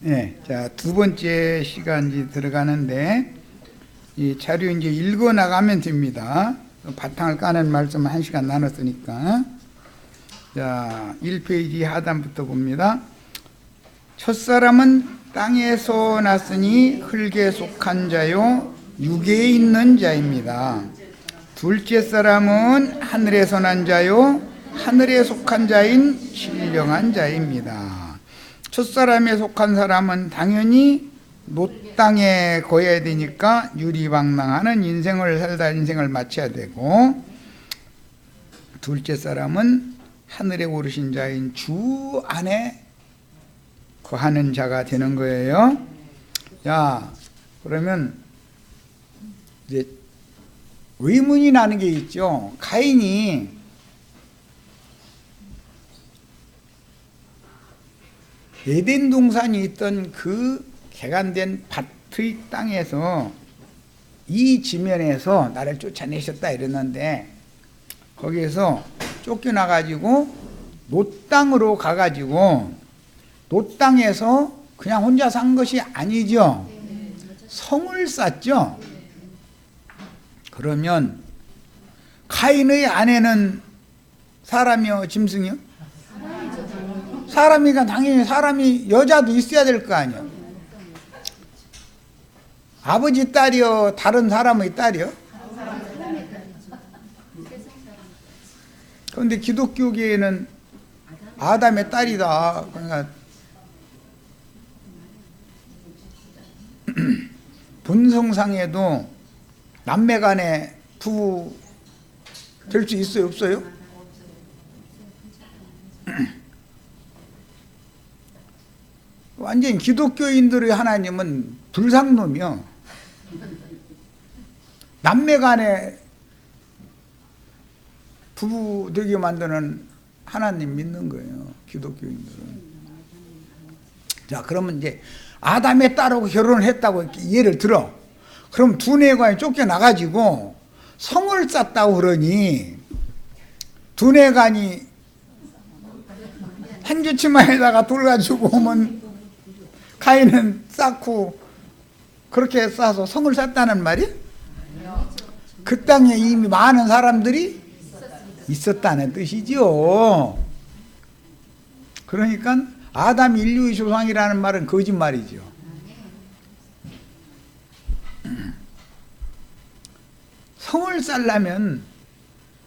네, 자, 두 번째 시간이 들어가는데 이 자료 이제 읽어 나가면 됩니다. 바탕을 까는 말씀 1시간 나눴으니까. 자, 1페이지 하단부터 봅니다. 첫사람은 땅에서 났으니 흙에 속한 자요 육에 있는 자입니다. 둘째 사람은 하늘에서 난 자요 하늘에 속한 자인 신령한 자입니다. 첫사람에 속한 사람은 당연히 노땅에 거해야 되니까 유리방랑하는 인생을 살다 인생을 마쳐야 되고, 둘째 사람은 하늘에 오르신 자인 주 안에 거하는 자가 되는 거예요. 자, 그러면 이제 의문이 나는 게 있죠. 가인이 에덴 동산이 있던 그 개간된 밭의 땅에서 이 지면에서 나를 쫓아내셨다 이랬는데, 거기에서 쫓겨나가지고 노땅으로 가가지고 노땅에서 그냥 혼자 산 것이 아니죠. 성을 쌓죠. 그러면 가인의 아내는 사람이요 짐승이요? 사람이니까 당연히 사람이 여자도 있어야 될 거 아니야. 아버지 딸이요 다른 사람의 딸이요? 그런데 기독교계에는 아담의 딸이다. 그러니까 본성상에도 남매간에 부부 될 수 있어요 없어요? 완전히 기독교인들의 하나님은 불상놈이요. 남매간에 부부 되게 만드는 하나님 믿는 거예요, 기독교인들은. 자, 그러면 이제 아담의 딸하고 결혼을 했다고 이렇게 예를 들어. 그럼 두뇌관이 쫓겨나가지고 성을 쌓았다고 그러니 두뇌관이 한 주치마에다가 돌 가지고 오면 가인은 쌓고 그렇게 쌓아서 성을 쌓았다는 말이야? 그 땅에 이미 많은 사람들이 있었다는 뜻이죠. 그러니까 아담 인류의 조상이라는 말은 거짓말이죠. 성을 쌓려면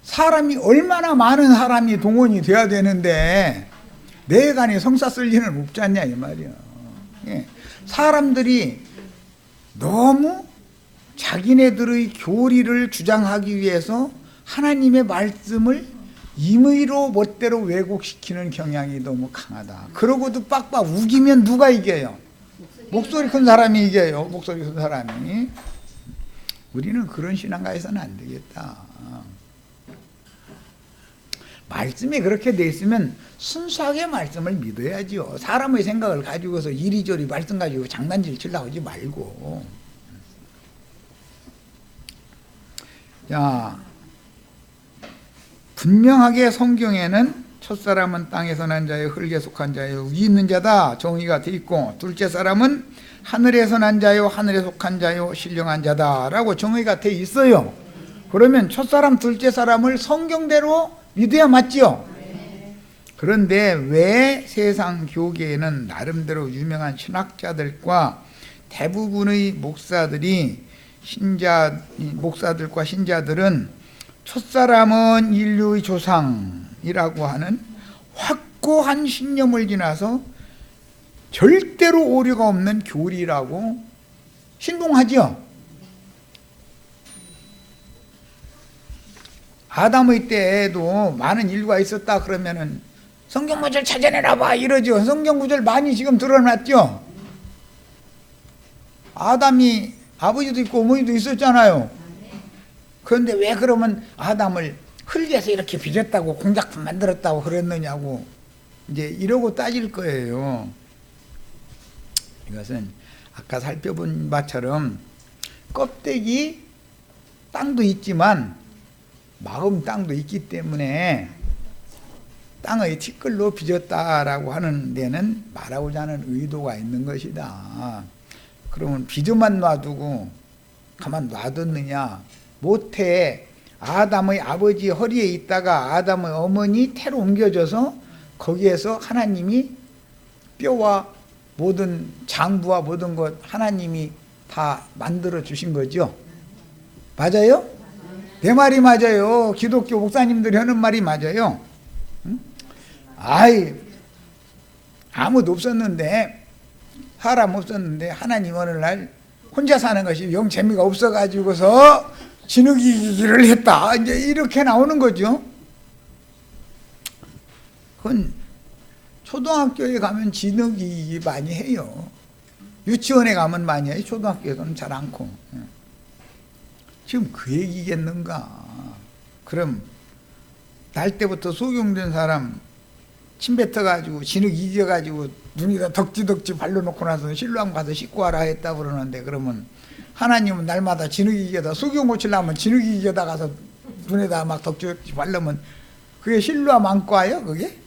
사람이 얼마나 많은 사람이 동원이 돼야 되는데 내간이 성 쌓을 리는 없지 않냐 이 말이야. 예. 사람들이 너무 자기네들의 교리를 주장하기 위해서 하나님의 말씀을 임의로 멋대로 왜곡시키는 경향이 너무 강하다. 그러고도 빡빡 우기면 누가 이겨요? 목소리 큰 사람이 이겨요. 목소리 큰 사람이. 우리는 그런 신앙가에서는 안 되겠다. 말씀이 그렇게 돼 있으면 순수하게 말씀을 믿어야죠. 사람의 생각을 가지고서 이리저리 말씀 가지고 장난질 치려고 하지 말고. 자, 분명하게 성경에는 첫사람은 땅에서 난 자요 흙에 속한 자요 위 있는 자다 정의가 돼 있고, 둘째 사람은 하늘에서 난 자요 하늘에 속한 자요 신령한 자다 라고 정의가 돼 있어요. 그러면 첫사람 둘째 사람을 성경대로 믿어야 맞죠? 그런데 왜 세상 교계에는 나름대로 유명한 신학자들과 대부분의 목사들과 신자들은 첫사람은 인류의 조상이라고 하는 확고한 신념을 지나서 절대로 오류가 없는 교리라고 신봉하죠? 아담의 때에도 많은 인류가 있었다 그러면은 성경 구절 찾아내라 봐 이러죠. 성경 구절 많이 지금 드러났죠. 아담이 아버지도 있고 어머니도 있었잖아요. 그런데 왜 그러면 아담을 흙에서 이렇게 빚었다고 공작품 만들었다고 그랬느냐고 이제 이러고 따질 거예요. 이것은 아까 살펴본 바처럼 껍데기 땅도 있지만 마음 땅도 있기 때문에 땅의 티끌로 빚었다라고 하는 데는 말하고자 하는 의도가 있는 것이다. 그러면 빚어만 놔두고 가만 놔뒀느냐? 못해. 아담의 아버지 허리에 있다가 아담의 어머니 태로 옮겨져서 거기에서 하나님이 뼈와 모든 장부와 모든 것 하나님이 다 만들어 주신 거죠. 맞아요? 내 말이 맞아요. 기독교 목사님들이 하는 말이 맞아요. 응? 아이, 아무도 없었는데, 사람 없었는데 하나님 어느 날 혼자 사는 것이 영 재미가 없어가지고서 진흙이기를 했다. 이제 이렇게 나오는 거죠. 그건 초등학교에 가면 진흙이기 많이 해요. 유치원에 가면 많이 해요. 초등학교에서는 잘 않고. 지금 그 얘기겠는가? 그럼 날 때부터 소경된 사람 침 뱉어가지고 진흙 이겨가지고 눈에다 덕지덕지 발라놓고 나서 신랑 가서 씻고 와라 했다 그러는데, 그러면 하나님은 날마다 진흙 이겨다 소경 고치려면 진흙 이겨다 가서 눈에다 막 덕지덕지 바르면 그게 실루암 안과예요? 그게?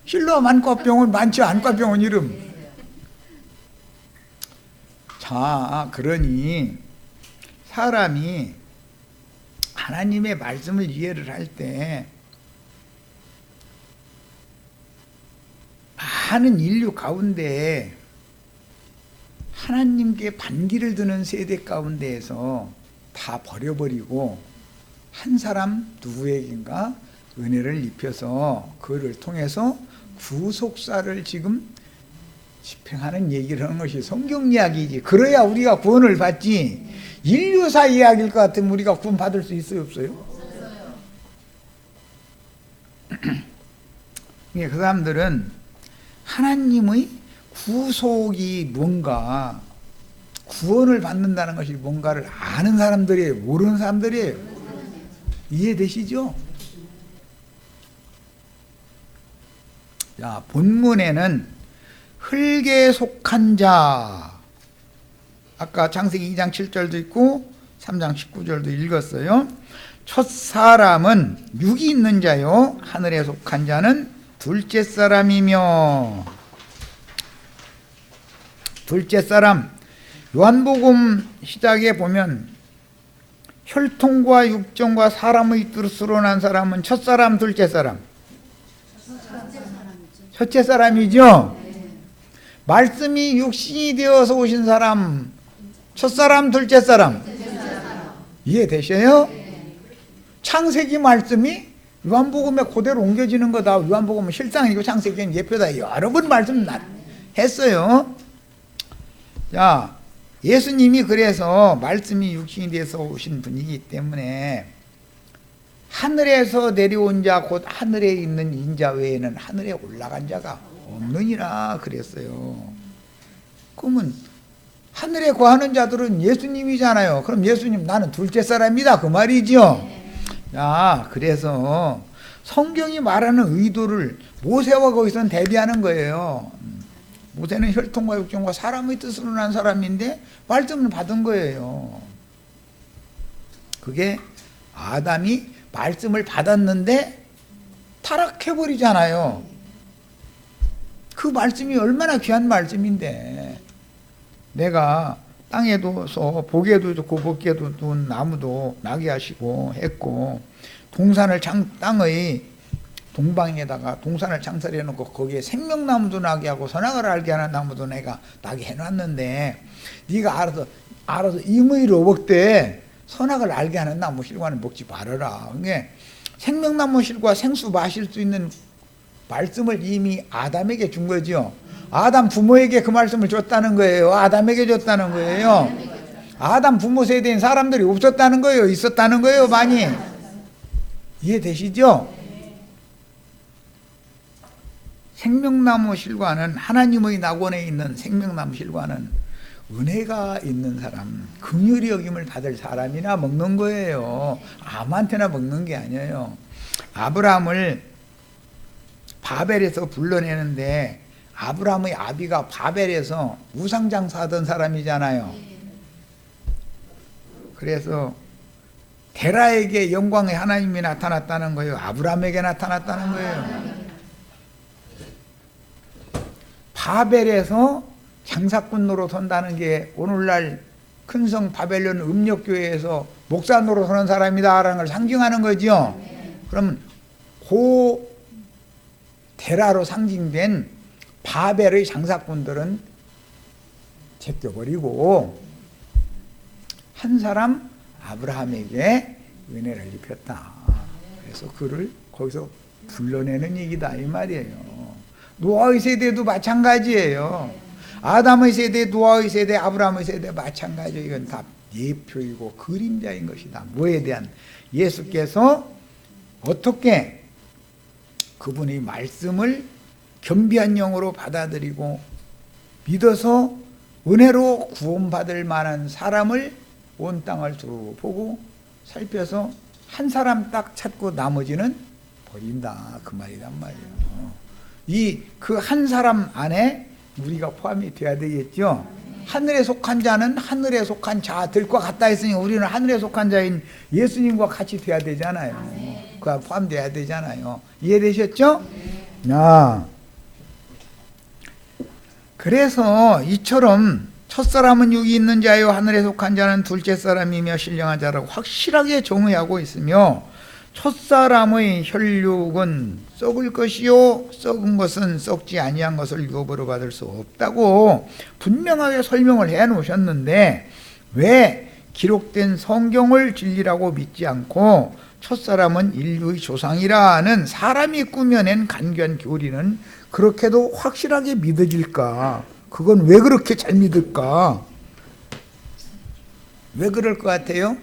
실루암 안과병원 많죠? 안과병원 이름. 자, 그러니 사람이 하나님의 말씀을 이해를 할 때 많은 인류 가운데 하나님께 반기를 드는 세대 가운데에서 다 버려버리고 한 사람 누구에겐가 은혜를 입혀서 그를 통해서 구속사를 지금 집행하는 얘기를 하는 것이 성경 이야기지. 그래야 우리가 구원을 받지. 인류사 이야기일 것 같으면 우리가 구원 받을 수 있어요, 없어요? 그 사람들은 하나님의 구속이 뭔가, 구원을 받는다는 것이 뭔가를 아는 사람들이에요, 모르는 사람들이에요? 이해되시죠? 자, 본문에는 흙에 속한 자, 아까 창세기 2장 7절도 있고 3장 19절도 읽었어요. 첫 사람은 육이 있는 자요, 하늘에 속한 자는 둘째 사람이며. 둘째 사람, 요한복음 시작에 보면 혈통과 육정과 사람의 뜻으로 난 사람은 첫 사람, 둘째 사람? 첫째 사람이죠. 말씀이 육신이 되어서 오신 사람, 첫 사람, 둘째 사람? 이해되셔요? 창세기 말씀이 요한복음에 그대로 옮겨지는 거다. 요한복음은 실상이고 창세기는 예표다. 여러 번 말씀했어요. 자, 예수님이 그래서 말씀이 육신이 돼서 오신 분이기 때문에 하늘에서 내려온 자 곧 하늘에 있는 인자 외에는 하늘에 올라간 자가 없느니라 그랬어요. 그러면 하늘에 거하는 자들은 예수님이잖아요. 그럼 예수님 나는 둘째 사람이다 그 말이죠. 자, 그래서 성경이 말하는 의도를 모세와 거기서는 대비하는 거예요. 모세는 혈통과 육정과 사람의 뜻으로 난 사람인데 말씀을 받은 거예요. 그게 아담이 말씀을 받았는데 타락해버리잖아요. 그 말씀이 얼마나 귀한 말씀인데, 내가 땅에 둬서 보기에도 좋고 먹기에도 좋은 나무도 나게 하시고 했고, 동산을 땅의 동방에다가 동산을 창설해 놓고 거기에 생명나무도 나게 하고 선악을 알게 하는 나무도 내가 나게 해놨는데, 네가 알아서 임의로 먹되 선악을 알게 하는 나무 실과는 먹지 말아라. 그게 생명나무 실과 생수 마실 수 있는 말씀을 이미 아담에게 준 거죠. 아담 부모에게 그 말씀을 줬다는 거예요. 아담에게 줬다는 거예요. 아담 부모 세대인 사람들이 없었다는 거예요, 있었다는 거예요, 많이? 이해되시죠? 생명나무 실과는, 하나님의 낙원에 있는 생명나무 실과는 은혜가 있는 사람, 긍휼히 여김을 받을 사람이나 먹는 거예요. 아무한테나 먹는 게 아니에요. 아브라함을 바벨에서 불러내는데, 아브라함의 아비가 바벨에서 우상장사하던 사람이잖아요. 그래서 데라에게 영광의 하나님이 나타났다는 거예요? 아브라함에게 나타났다는 거예요? 바벨에서 장사꾼 노릇한다는 게 오늘날 큰성 바벨론 음력교회에서 목사 노릇하는 사람이다라는 걸 상징하는 거죠. 그러면 그 데라로 상징된 바벨의 장사꾼들은 제껴버리고 한 사람 아브라함에게 은혜를 입혔다. 그래서 그를 거기서 불러내는 얘기다 이 말이에요. 노아의 세대도 마찬가지예요. 아담의 세대, 노아의 세대, 아브라함의 세대 마찬가지예요. 이건 다 예표이고 그림자인 것이다. 뭐에 대한? 예수께서 어떻게 그분의 말씀을 겸비한 영으로 받아들이고 믿어서 은혜로 구원받을 만한 사람을 온 땅을 두루 보고 살펴서 한 사람 딱 찾고 나머지는 버린다 그 말이란 말이에요. 이 그 한 사람 안에 우리가 포함이 돼야 되겠죠. 하늘에 속한 자는 하늘에 속한 자들과 같다 했으니 우리는 하늘에 속한 자인 예수님과 같이 돼야 되잖아요. 그 포함돼야 되잖아요. 이해되셨죠? 그래서 이처럼 첫사람은 육이 있는 자요 하늘에 속한 자는 둘째 사람이며 신령한 자라고 확실하게 정의하고 있으며 첫사람의 혈육은 썩을 것이요 썩은 것은 썩지 아니한 것을 유업으로 받을 수 없다고 분명하게 설명을 해 놓으셨는데 왜 기록된 성경을 진리라고 믿지 않고 첫사람은 인류의 조상이라는 사람이 꾸며낸 간교한 교리는 그렇게도 확실하게 믿어질까? 그건 왜 그렇게 잘 믿을까? 왜 그럴 것 같아요?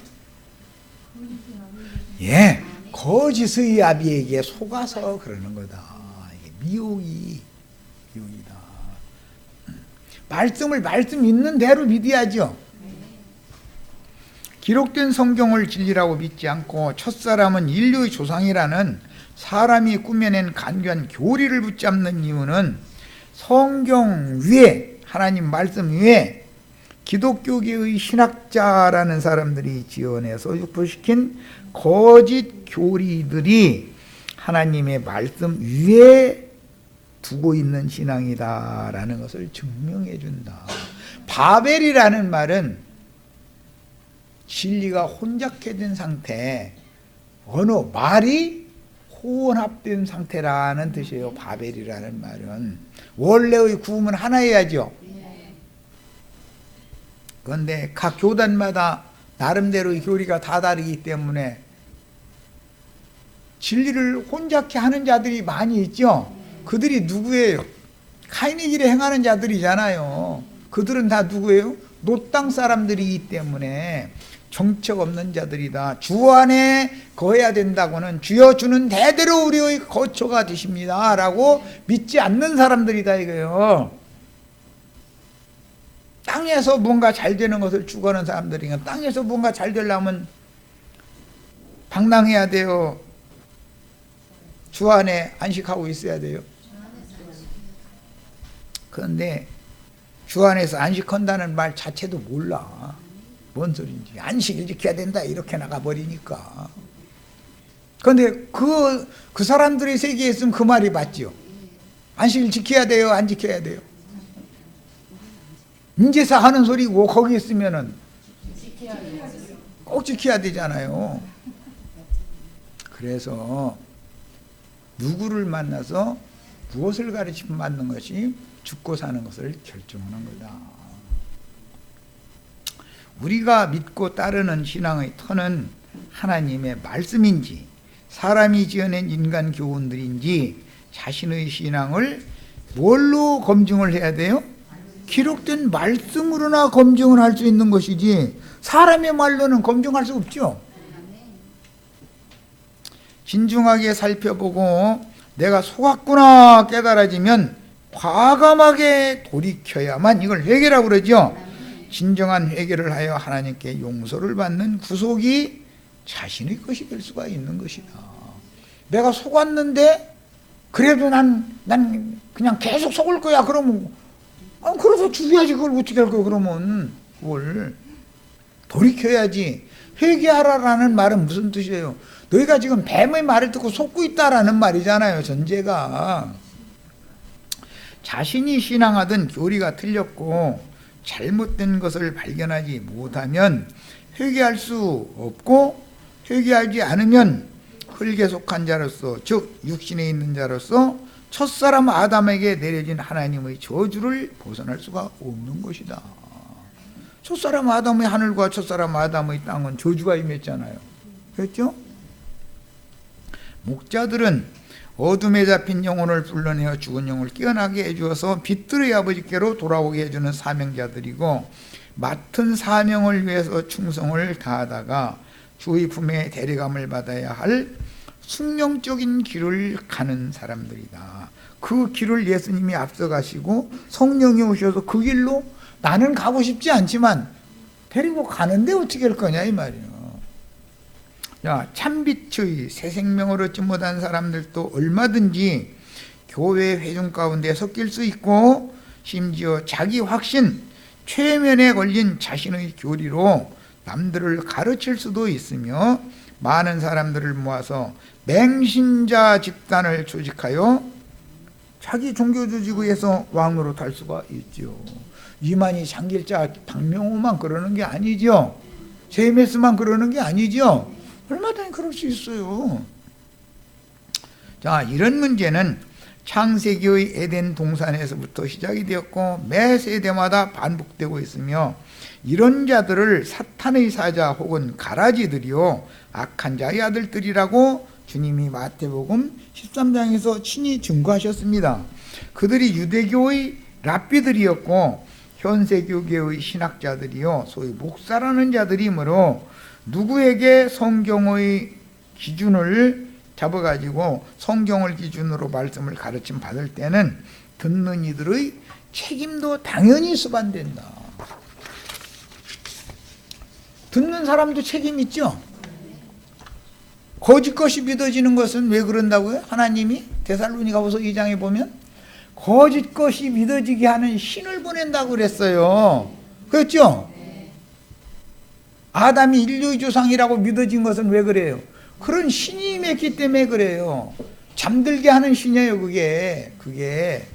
예, 거짓의 아비에게 속아서 그러는 거다. 이게 미혹이다. 말씀 있는 대로 믿어야죠. 기록된 성경을 진리라고 믿지 않고 첫사람은 인류의 조상이라는 사람이 꾸며낸 간교한 교리를 붙잡는 이유는 성경 위에 하나님 말씀 위에 기독교계의 신학자라는 사람들이 지어내서 유포시킨 거짓 교리들이 하나님의 말씀 위에 두고 있는 신앙이다라는 것을 증명해 준다. 바벨이라는 말은 진리가 혼잡해진 상태, 언어, 말이 혼합된 상태라는 뜻이에요. 바벨이라는 말은 원래의 구음은 하나여야죠. 그런데 각 교단마다 나름대로의 교리가 다 다르기 때문에 진리를 혼잡케 하는 자들이 많이 있죠. 그들이 누구예요? 카인의 길에 행하는 자들이잖아요. 그들은 다 누구예요? 노땅 사람들이기 때문에 정책 없는 자들이다. 주 안에 거해야 된다고는 주여 주는 대대로 우리의 거처가 되십니다 라고 믿지 않는 사람들이다 이거예요. 땅에서 뭔가 잘 되는 것을 추구하는 사람들이니까 땅에서 뭔가 잘 되려면 방랑해야 돼요? 주 안에 안식하고 있어야 돼요? 그런데 주 안에서 안식한다는 말 자체도 몰라. 뭔 소리인지. 안식일 지켜야 된다 이렇게 나가버리니까. 그런데 그 사람들의 세계에 있으면 그 말이 맞죠. 안식일 지켜야 돼요? 안 지켜야 돼요? 인제서 하는 소리고 거기 있으면은 꼭 지켜야 되잖아요. 그래서 누구를 만나서 무엇을 가르치면 맞는 것이 죽고 사는 것을 결정하는 거다. 우리가 믿고 따르는 신앙의 터는 하나님의 말씀인지 사람이 지어낸 인간 교훈들인지 자신의 신앙을 뭘로 검증을 해야 돼요? 기록된 말씀으로나 검증을 할 수 있는 것이지 사람의 말로는 검증할 수 없죠. 진중하게 살펴보고 내가 속았구나 깨달아지면 과감하게 돌이켜야만 이걸 회개라고 그러죠. 진정한 회개를 하여 하나님께 용서를 받는 구속이 자신의 것이 될 수가 있는 것이다. 내가 속았는데 그래도 난 그냥 계속 속을 거야 그러면 그래서 죽여야지. 그걸 어떻게 할 거야. 그러면 그걸 돌이켜야지. 회개하라라는 말은 무슨 뜻이에요? 너희가 지금 뱀의 말을 듣고 속고 있다라는 말이잖아요. 전제가. 자신이 신앙하던 교리가 틀렸고 잘못된 것을 발견하지 못하면 회개할 수 없고, 회개하지 않으면 흙에 속한 자로서, 즉 육신에 있는 자로서 첫사람 아담에게 내려진 하나님의 저주를 벗어날 수가 없는 것이다. 첫사람 아담의 하늘과 첫사람 아담의 땅은 저주가 임했잖아요. 그렇죠? 목자들은 어둠에 잡힌 영혼을 불러내어 죽은 영을 깨어나게 해주어서 빛들의 아버지께로 돌아오게 해주는 사명자들이고, 맡은 사명을 위해서 충성을 다하다가 주의 품에 데려감을 받아야 할 숙명적인 길을 가는 사람들이다. 그 길을 예수님이 앞서가시고 성령이 오셔서 그 길로 나는 가고 싶지 않지만 데리고 가는데 어떻게 할 거냐 이 말이에요. 자, 참빛의 새 생명을 얻지 못한 사람들도 얼마든지 교회 회중 가운데 섞일 수 있고, 심지어 자기 확신, 최면에 걸린 자신의 교리로 남들을 가르칠 수도 있으며, 많은 사람들을 모아서 맹신자 집단을 조직하여 자기 종교 조직에서 왕으로 탈 수가 있죠. 이만희, 장길자, 박명호만 그러는 게 아니죠. 제이메스만 그러는 게 아니죠. 얼마든지 그럴 수 있어요. 자, 이런 문제는 창세기의 에덴 동산에서부터 시작이 되었고 매 세대마다 반복되고 있으며, 이런 자들을 사탄의 사자 혹은 가라지들이요 악한 자의 아들들이라고 주님이 마태복음 13장에서 친히 증거하셨습니다. 그들이 유대교의 랍비들이었고 현세교계의 신학자들이요 소위 목사라는 자들이므로, 누구에게 성경의 기준을 잡아가지고 성경을 기준으로 말씀을 가르침 받을 때는 듣는 이들의 책임도 당연히 수반된다. 듣는 사람도 책임 있죠. 거짓 것이 믿어지는 것은 왜 그런다고요? 하나님이 데살로니가후서 2장에 보면 거짓 것이 믿어지게 하는 신을 보낸다고 그랬어요. 그렇죠? 아담이 인류의 조상이라고 믿어진 것은 왜 그래요? 그런 신이 임했기 때문에 그래요. 잠들게 하는 신이에요. 그게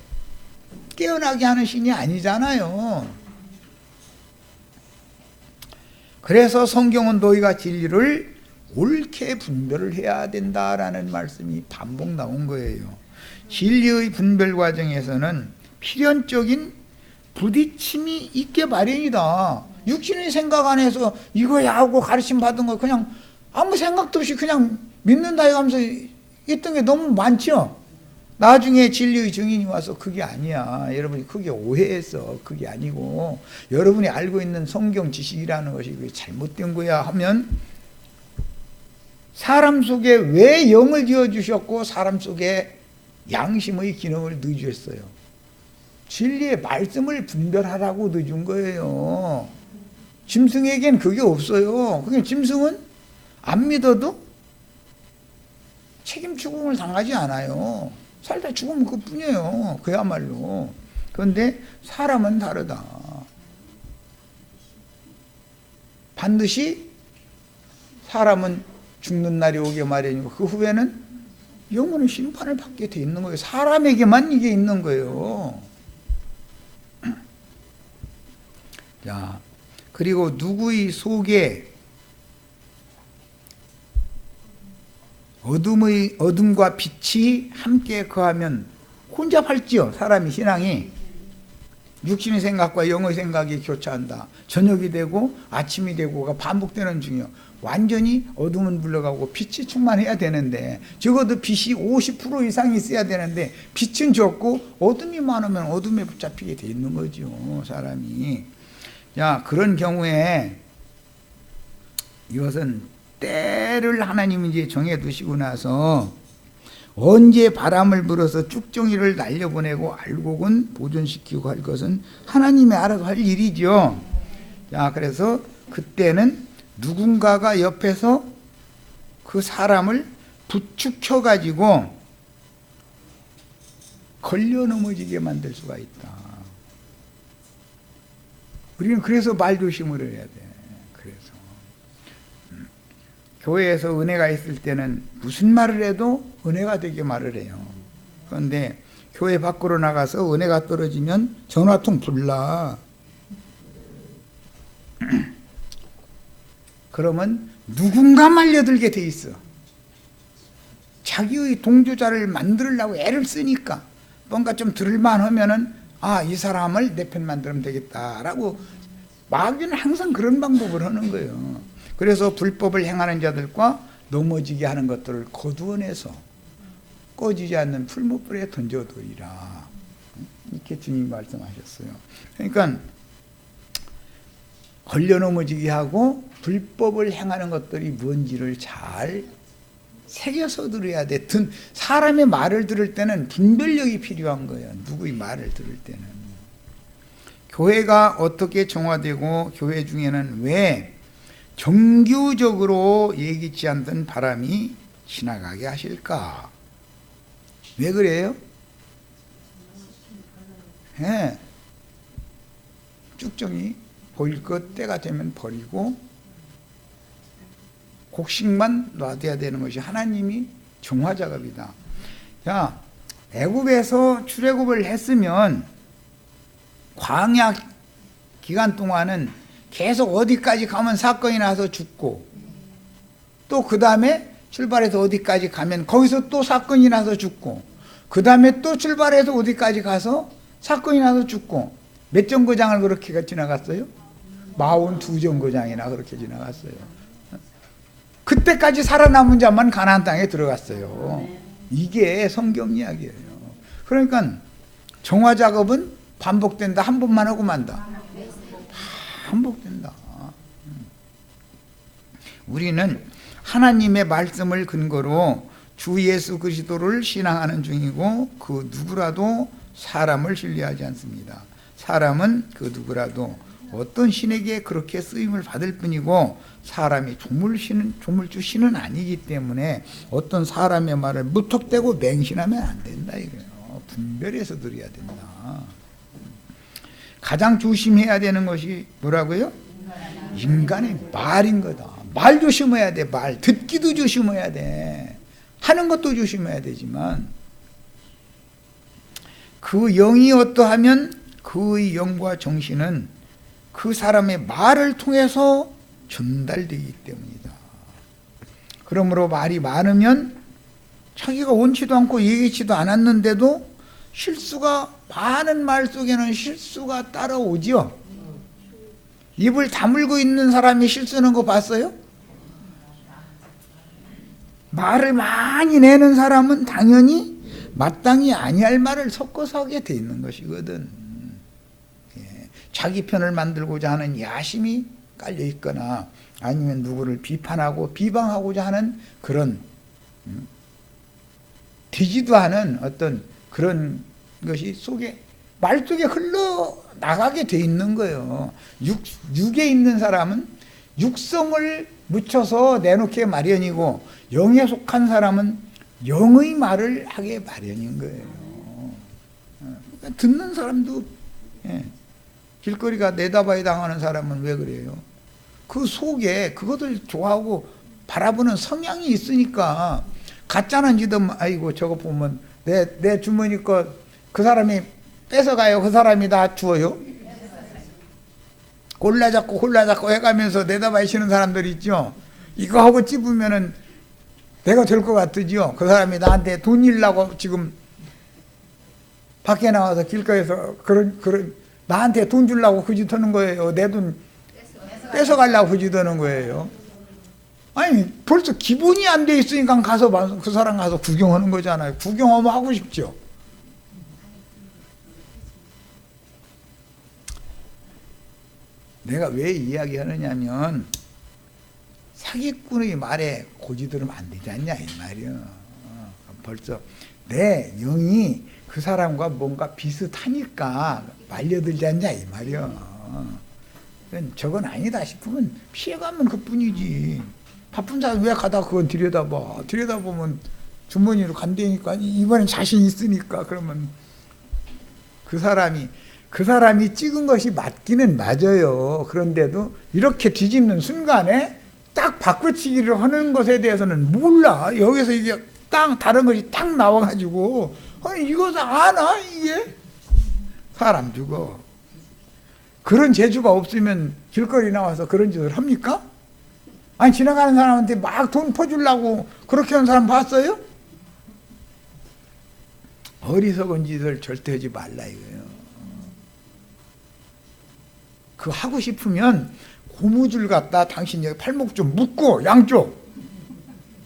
깨어나게 하는 신이 아니잖아요. 그래서 성경은 너희가 진리를 옳게 분별을 해야 된다라는 말씀이 반복 나온 거예요. 진리의 분별 과정에서는 필연적인 부딪힘이 있게 마련이다. 육신의 생각 안에서 이거야 하고 가르침 받은 거 그냥 아무 생각도 없이 그냥 믿는다 해가면서 있던 게 너무 많죠. 나중에 진리의 증인이 와서 그게 아니야, 여러분이 그게 오해했어, 그게 아니고 여러분이 알고 있는 성경 지식이라는 것이 잘못된 거야 하면, 사람 속에 왜 영을 지어주셨고 사람 속에 양심의 기능을 넣어주셨어요? 진리의 말씀을 분별하라고 넣어준 거예요. 짐승에겐 그게 없어요. 그게 짐승은 안 믿어도 책임 추궁을 당하지 않아요. 살다 죽으면 그뿐이에요. 그야말로. 그런데 사람은 다르다. 반드시 사람은 죽는 날이 오게 마련이고 그 후에는 영원한 심판을 받게 돼 있는 거예요. 사람에게만 이게 있는 거예요. 자, 그리고 누구의 속에 어둠과 빛이 함께 거하면 혼잡할지요. 사람이 신앙이 육신의 생각과 영의 생각이 교차한다. 저녁이 되고 아침이 되고가 반복되는 중이요. 완전히 어둠은 물러가고 빛이 충만해야 되는데, 적어도 빛이 50% 이상 있어야 되는데 빛은 적고 어둠이 많으면 어둠에 붙잡히게 돼 있는 거죠, 사람이. 자, 그런 경우에 이것은 때를 하나님이 이제 정해두시고 나서 언제 바람을 불어서 쭉정이를 날려보내고 알곡은 보존시키고 할 것은 하나님이 알아서 할 일이죠. 자, 그래서 그때는 누군가가 옆에서 그 사람을 부축혀 가지고 걸려 넘어지게 만들 수가 있다. 우리는 그래서 말 조심을 해야 돼. 그래서 교회에서 은혜가 있을 때는 무슨 말을 해도 은혜가 되게 말을 해요. 그런데 교회 밖으로 나가서 은혜가 떨어지면 전화통 불나. 그러면 누군가 말려들게 돼 있어. 자기의 동조자를 만들려고 애를 쓰니까 뭔가 좀 들을만 하면은 이 사람을 내 편 만들면 되겠다라고 마귀는 항상 그런 방법을 하는 거예요. 그래서 불법을 행하는 자들과 넘어지게 하는 것들을 거두어내서 꺼지지 않는 풀무불에 던져두리라. 이렇게 주님이 말씀하셨어요. 그러니까 걸려 넘어지게 하고 불법을 행하는 것들이 뭔지를 잘 새겨서 들어야 돼. 사람의 말을 들을 때는 분별력이 필요한 거예요. 누구의 말을 들을 때는. 교회가 어떻게 정화되고 교회 중에는 왜 정규적으로 예기치 않던 바람이 지나가게 하실까? 왜 그래요? 예. 쭉정이 보일 것 때가 되면 버리고 곡식만 놔둬야 되는 것이 하나님이 정화 작업이다. 자, 애굽에서 출애굽을 했으면 광야 기간 동안은 계속 어디까지 가면 사건이 나서 죽고 또 그 다음에 출발해서 어디까지 가면 거기서 또 사건이 나서 죽고 그 다음에 또 출발해서 어디까지 가서 사건이 나서 죽고 몇 정거장을 그렇게 지나갔어요? 42정거장이나 그렇게 지나갔어요. 그때까지 살아남은 자만 가나안 땅에 들어갔어요. 이게 성경 이야기예요. 그러니까 정화 작업은 반복된다. 한 번만 하고 만다. 반복된다. 우리는 하나님의 말씀을 근거로 주 예수 그리스도를 신앙하는 중이고 그 누구라도 사람을 신뢰하지 않습니다. 사람은 그 누구라도 어떤 신에게 그렇게 쓰임을 받을 뿐이고 사람이 조물주 신은 아니기 때문에 어떤 사람의 말을 무턱대고 맹신하면 안 된다 이거예요. 분별해서 들어야 된다. 가장 조심해야 되는 것이 뭐라고요? 인간의 말인 거다. 말 조심해야 돼. 말 듣기도 조심해야 돼. 하는 것도 조심해야 되지만 그 영이 어떠하면 그의 영과 정신은 그 사람의 말을 통해서 전달되기 때문이다. 그러므로 말이 많으면 자기가 원치도 않고 얘기치도 않았는데도 실수가 많은 말 속에는 실수가 따라오지요. 입을 다물고 있는 사람이 실수하는 거 봤어요? 말을 많이 내는 사람은 당연히 마땅히 아니할 말을 섞어서 하게 돼 있는 것이거든. 자기 편을 만들고자 하는 야심이 깔려 있거나 아니면 누구를 비판하고 비방하고자 하는 그런 되지도 않은 어떤 그런 것이 말 속에 흘러나가게 돼 있는 거예요. 육에 있는 사람은 육성을 묻혀서 내놓게 마련이고 영에 속한 사람은 영의 말을 하게 마련인 거예요. 그러니까 듣는 사람도 길거리가 내다봐야 당하는 사람은 왜 그래요? 그 속에 그것을 좋아하고 바라보는 성향이 있으니까 가짜는 지금 아이고 저거 보면 내 주머니 거 그 사람이 뺏어가요. 그 사람이 다 주어요. 골라잡고 해가면서 내다봐시는 사람들 있죠. 이거 하고 찝으면은 내가 될 것 같으죠. 그 사람이 나한테 돈 일라고 지금 밖에 나와서 길가에서 그런 나한테 돈 주려고 그 짓 하는 거예요. 내 돈 뺏어가려고 그 짓 하는 거예요. 아니 벌써 기본이 안 돼 있으니까 가서 그 사람 가서 구경하는 거잖아요. 구경하면 하고 싶죠. 내가 왜 이야기하느냐면 사기꾼의 말에 고지 들으면 안 되지 않냐 이 말이야. 벌써 내 영이 그 사람과 뭔가 비슷하니까 말려들지 않냐 이 말이야. 저건 아니다 싶으면 피해가면 그뿐이지. 바쁜 사람 왜 가다 그건 들여다보면 주머니로 간다니까. 이번엔 자신 있으니까. 그러면 그 사람이 찍은 것이 맞기는 맞아요. 그런데도 이렇게 뒤집는 순간에 딱 바꿔치기를 하는 것에 대해서는 몰라. 여기서 이게 다른 것이 딱 나와가지고, 아니, 이거 아나, 이게? 사람 죽어. 그런 재주가 없으면 길거리 나와서 그런 짓을 합니까? 아니, 지나가는 사람한테 막 돈 퍼주려고 그렇게 하는 사람 봤어요? 어리석은 짓을 절대 하지 말라 이거예요. 그거 하고 싶으면 고무줄 갖다 당신 여기 팔목 좀 묶고 양쪽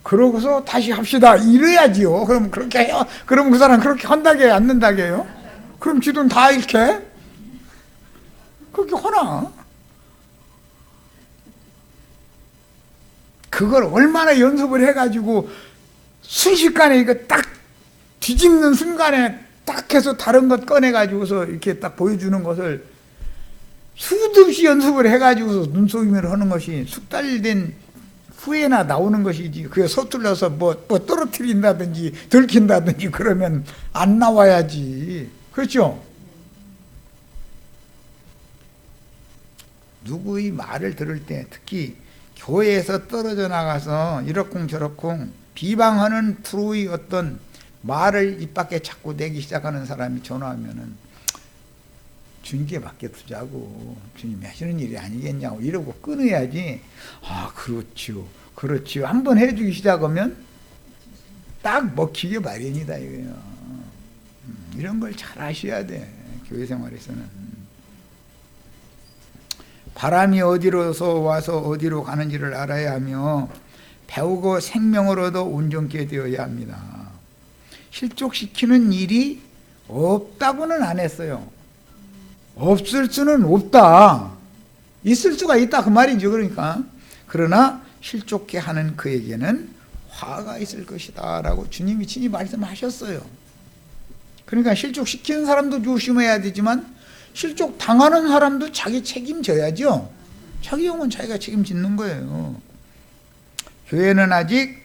그러고서 다시 합시다 이래야지요. 그럼 그렇게 해요. 그럼 그 사람 그렇게 한다게 않는다게요? 그럼 지 돈 다 잃게? 그렇게 하나? 그걸 얼마나 연습을 해가지고 순식간에 이거 딱 뒤집는 순간에 딱 해서 다른 것 꺼내가지고서 이렇게 딱 보여주는 것을 수도 없이 연습을 해가지고서 눈속임을 하는 것이 숙달된 후에나 나오는 것이지. 그게 서툴러서 뭐 떨어뜨린다든지 들킨다든지 그러면 안 나와야지. 그렇죠? 누구의 말을 들을 때 특히 교회에서 떨어져 나가서 이러쿵 저러쿵 비방하는 프로의 어떤 말을 입 밖에 자꾸 내기 시작하는 사람이 전화하면은 주님께 맡겨두자고, 주님이 하시는 일이 아니겠냐고 이러고 끊어야지. 아, 그렇지요, 그렇지요. 한번 해주기 시작하면 딱 먹히게 마련이다 이거예요. 이런 걸 잘 아셔야 돼, 교회 생활에서는. 바람이 어디로서 와서 어디로 가는지를 알아야 하며 배우고 생명을 얻어 온전케 되어야 합니다. 실족시키는 일이 없다고는 안 했어요. 없을 수는 없다. 있을 수가 있다 그 말이죠. 그러니까 그러나 실족케 하는 그에게는 화가 있을 것이다 라고 주님이 친히 말씀하셨어요. 그러니까 실족시키는 사람도 조심해야 되지만 실족 당하는 사람도 자기 책임져야죠. 자기 영혼 자기가 책임짓는 거예요. 교회는 아직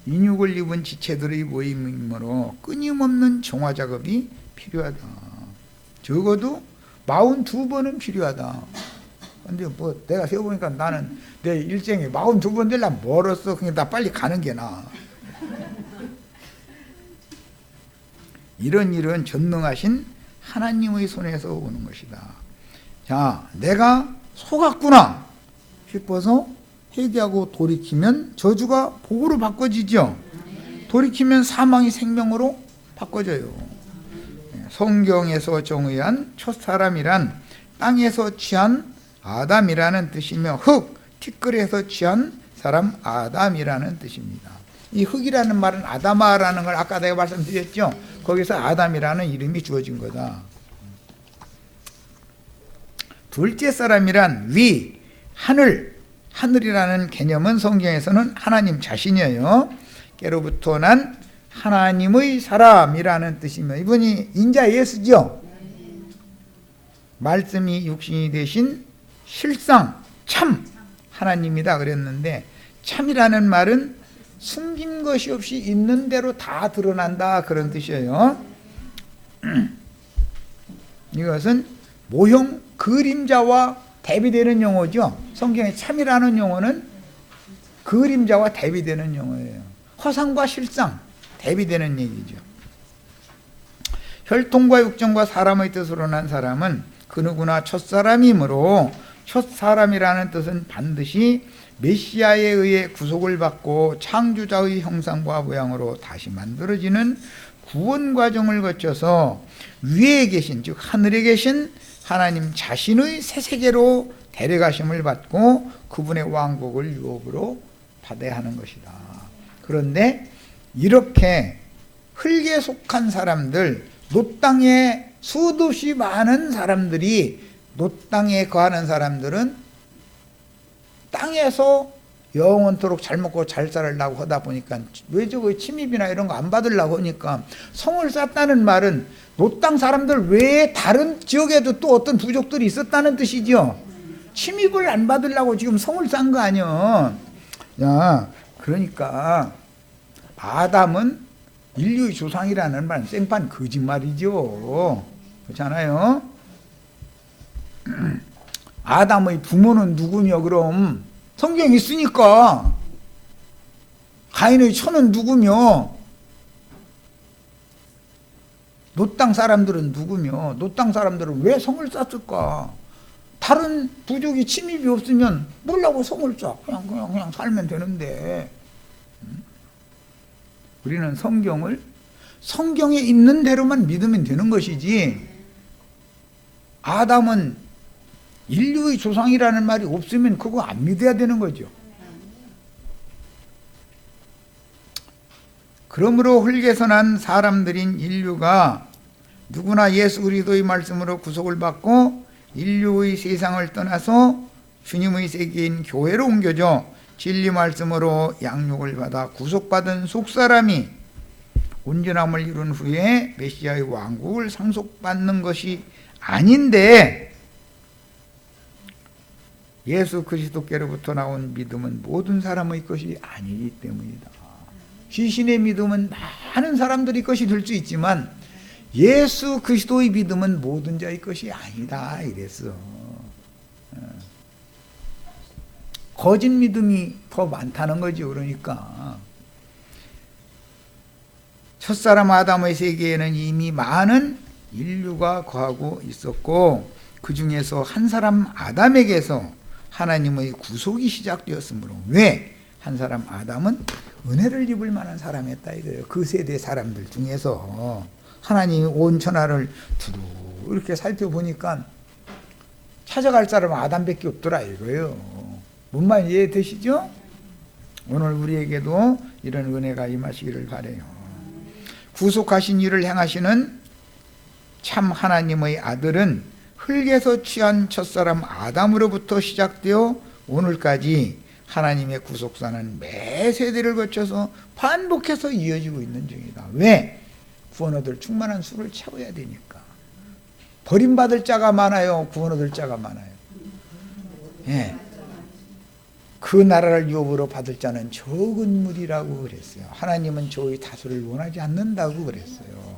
인육을 입은 지체들의 모임이므로 끊임없는 정화 작업이 필요하다. 적어도 42번은 필요하다. 근데 뭐 내가 세어보니까 나는 내 일생에 42번 되려면 멀었어. 그냥 나 빨리 가는 게 나아. 이런 일은 전능하신 하나님의 손에서 오는 것이다. 자, 내가 속았구나 싶어서 회개하고 돌이키면 저주가 복으로 바꿔지죠. 돌이키면 사망이 생명으로 바꿔져요. 성경에서 정의한 첫사람이란 땅에서 취한 아담이라는 뜻이며 흙, 티끌에서 취한 사람 아담이라는 뜻입니다. 이 흙이라는 말은 아담아라는 걸 아까 내가 말씀드렸죠. 거기서 아담이라는 이름이 주어진 거다. 둘째 사람이란 위, 하늘이라는 개념은 성경에서는 하나님 자신이에요. 깨로부터 난 하나님의 사람이라는 뜻이며 이분이 인자 예수죠. 말씀이 육신이 되신 실상 참 하나님이다 그랬는데 참이라는 말은 숨긴 것이 없이 있는 대로 다 드러난다 그런 뜻이에요. 이것은 모형 그림자와 대비되는 용어죠. 성경에 참이라는 용어는 그림자와 대비되는 용어예요. 허상과 실상 대비되는 얘기죠. 혈통과 육정과 사람의 뜻으로 난 사람은 그 누구나 첫사람이므로 첫사람이라는 뜻은 반드시 메시아에 의해 구속을 받고 창조자의 형상과 모양으로 다시 만들어지는 구원 과정을 거쳐서 위에 계신 즉 하늘에 계신 하나님 자신의 새 세계로 데려가심을 받고 그분의 왕국을 유업으로 받아야 하는 것이다. 그런데 이렇게 흙에 속한 사람들, 노땅에 수도 없이 많은 사람들이 노땅에 거하는 사람들은 땅에서 영원토록 잘 먹고 잘 살으려고 하다 보니까 왜 저거 침입이나 이런 거 안 받으려고 하니까 성을 쌓다는 말은 노땅 사람들 외에 다른 지역에도 또 어떤 부족들이 있었다는 뜻이죠. 침입을 안 받으려고 지금 성을 쌓은 거 아니야. 야, 그러니까 아담은 인류의 조상이라는 말은 생판 거짓말이죠. 그렇잖아요. 아담의 부모는 누구냐 그럼 성경에 있으니까. 가인의 처는 누구며? 놋 땅 사람들은 누구며? 놋 땅 사람들은 왜 성을 쌓았을까? 다른 부족이 침입이 없으면 뭐라고 성을 쌓아? 그냥 살면 되는데. 우리는 성경에 있는 대로만 믿으면 되는 것이지, 아담은 인류의 조상이라는 말이 없으면 그거 안 믿어야 되는 거죠. 그러므로 흙에서 난 사람들인 인류가 누구나 예수 그리스도의 말씀으로 구속을 받고 인류의 세상을 떠나서 주님의 세계인 교회로 옮겨져 진리 말씀으로 양육을 받아 구속받은 속사람이 온전함을 이룬 후에 메시아의 왕국을 상속받는 것이 아닌데, 예수 그리스도께로부터 나온 믿음은 모든 사람의 것이 아니기 때문이다. 귀신의 믿음은 많은 사람들의 것이 될 수 있지만 예수 그리스도의 믿음은 모든 자의 것이 아니다 이랬어. 거짓 믿음이 더 많다는 거죠. 그러니까 첫사람 아담의 세계에는 이미 많은 인류가 거하고 있었고, 그 중에서 한 사람 아담에게서 하나님의 구속이 시작되었으므로, 왜? 한 사람 아담은 은혜를 입을 만한 사람이었다 이거예요. 그 세대 사람들 중에서 하나님이 온 천하를 두루 이렇게 살펴보니까 찾아갈 사람은 아담밖에 없더라 이거예요. 뭔 말 이해되시죠? 오늘 우리에게도 이런 은혜가 임하시기를 바라요. 구속하신 일을 행하시는 참 하나님의 아들은 흙에서 취한 첫사람 아담으로부터 시작되어 오늘까지 하나님의 구속사는 매 세대를 거쳐서 반복해서 이어지고 있는 중이다. 왜? 구원 얻을 충만한 수를 채워야 되니까. 버림받을 자가 많아요, 구원 얻을 자가 많아요. 예. 그 나라를 유업으로 받을 자는 적은 무리라고 그랬어요. 하나님은 저의 다수를 원하지 않는다고 그랬어요.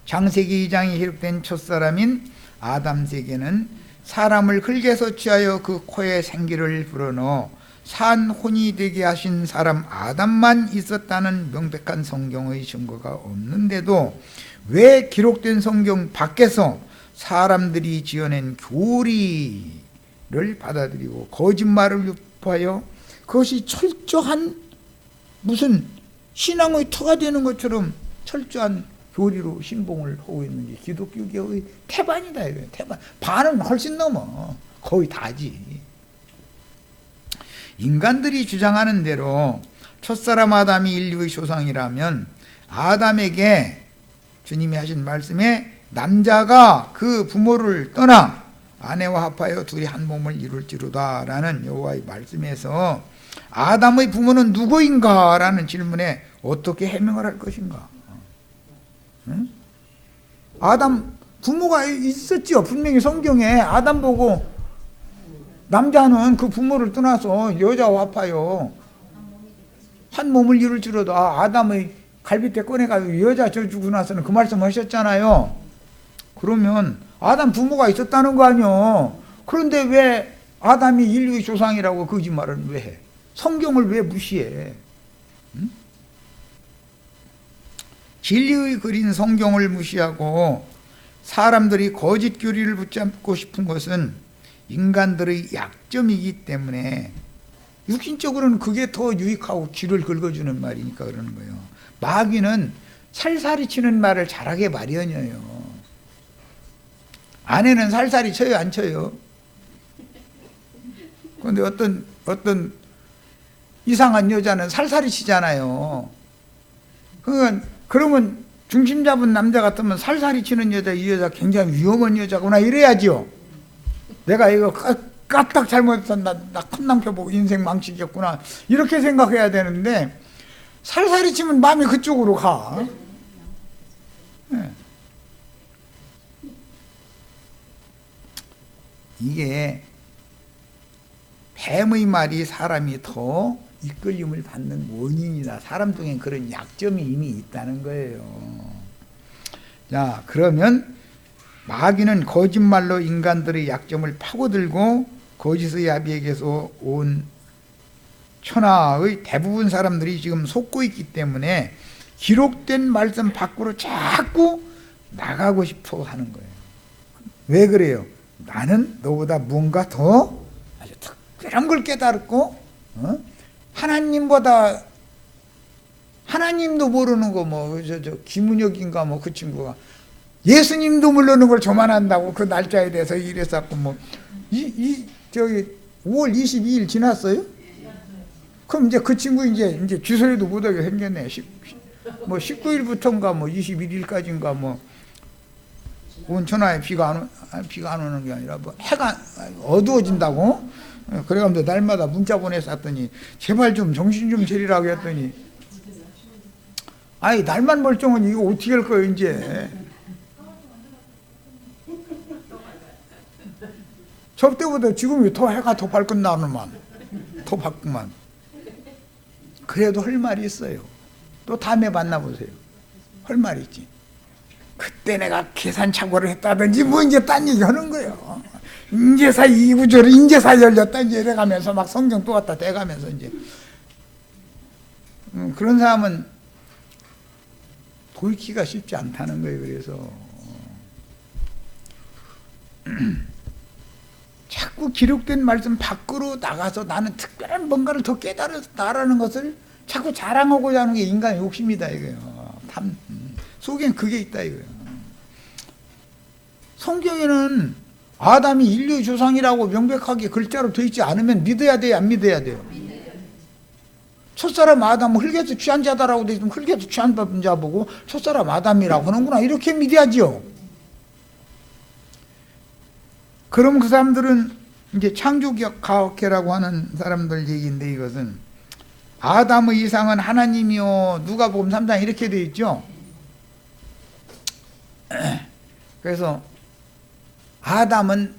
창세기 2장에 기록된 첫사람인 아담 세계는 사람을 흙에서 취하여 그 코에 생기를 불어넣어 산혼이 되게 하신 사람 아담만 있었다는 명백한 성경의 증거가 없는데도 왜 기록된 성경 밖에서 사람들이 지어낸 교리를 받아들이고 거짓말을 유포하여 그것이 철저한 무슨 신앙의 터가 되는 것처럼 철저한 교리로 신봉을 하고 있는 게 기독교계의 태반이다 이거예요. 태반. 반은 훨씬 넘어. 거의 다지. 인간들이 주장하는 대로 첫사람 아담이 인류의 조상이라면 아담에게 주님이 하신 말씀에 남자가 그 부모를 떠나 아내와 합하여 둘이 한 몸을 이룰지로다 라는 여호와의 말씀에서 아담의 부모는 누구인가 라는 질문에 어떻게 해명을 할 것인가. 응? 아담 부모가 있었죠. 분명히 성경에 아담 보고 남자는 그 부모를 떠나서 여자와 합하여 한 몸을 이룰지로다. 아담의 갈빗대 꺼내가지고 여자 저 주고 나서는 그 말씀 하셨잖아요. 그러면 아담 부모가 있었다는 거 아니요. 그런데 왜 아담이 인류의 조상이라고 거짓말을 왜 해? 성경을 왜 무시해? 응? 진리의 그린 성경을 무시하고 사람들이 거짓 교리를 붙잡고 싶은 것은 인간들의 약점이기 때문에 육신적으로는 그게 더 유익하고 귀를 긁어주는 말이니까 그러는 거예요. 마귀는 살살이 치는 말을 잘하게 마련이에요. 아내는 살살이 쳐요, 안 쳐요? 그런데 어떤 이상한 여자는 살살이 치잖아요. 그러면 중심 잡은 남자 같으면 살살이 치는 여자, 이 여자 굉장히 위험한 여자구나 이래야죠. 내가 이거 까딱 잘못해서 나 큰 남편 보고 인생 망치겠구나 이렇게 생각해야 되는데 살살이 치면 마음이 그쪽으로 가. 네. 이게 뱀의 말이 사람이 더 이끌림을 받는 원인이다. 사람 중에 그런 약점이 이미 있다는 거예요. 자, 그러면 마귀는 거짓말로 인간들의 약점을 파고들고 거짓의 아비에게서 온 천하의 대부분 사람들이 지금 속고 있기 때문에 기록된 말씀 밖으로 자꾸 나가고 싶어 하는 거예요. 왜 그래요? 나는 너보다 뭔가 더 아주 특별한 걸 깨달았고, 하나님보다, 하나님도 모르는 거, 김은혁인가 그 친구가 예수님도 모르는 걸 저만 한다고 그 날짜에 대해서 이랬었고, 5월 22일 지났어요? 그럼 이제 그 친구 이제 쥐소리도 못하게 생겼네. 19일부터인가 21일까지인가 온 천하에 비가 안 오는 게 아니라 해가 어두워진다고. 그래가면서 날마다 문자 보냈었더니 제발 좀 정신 좀 차리라고 했더니, 아이 날만 멀쩡한 이거 어떻게 할 거예요 이제. 저 때보다 지금이 더 해가 더 밝은 나는만 더 밝구만. 그래도 할 말이 있어요. 또 다음에 만나보세요. 할 말이 있지. 그때 내가 계산착오를 했다든지 이제 딴 얘기 하는 거예요. 인제사 2구절 인제사 열렸다 이제 이래가면서 막 성경 또 갖다 대가면서 이제 그런 사람은 돌이키기가 쉽지 않다는 거예요. 그래서 자꾸 기록된 말씀 밖으로 나가서 나는 특별한 뭔가를 더 깨달았다라는 것을 자꾸 자랑하고자 하는 게 인간의 욕심이다 이거예요. 속엔 그게 있다 이거예요. 성경에는 아담이 인류 조상이라고 명백하게 글자로 되어 있지 않으면 믿어야 돼요, 안 믿어야 돼요? 첫사람 아담은 흙에서 취한 자다라고 되어 있으면 흙에서 취한 자 보고 첫사람 아담이라고 하는구나 이렇게 믿어야죠. 그럼 그 사람들은 이제 창조과학회라고 하는 사람들 얘기인데, 이것은 아담의 이상은 하나님이요 누가복음 3장 이렇게 되어 있죠. 그래서 아담은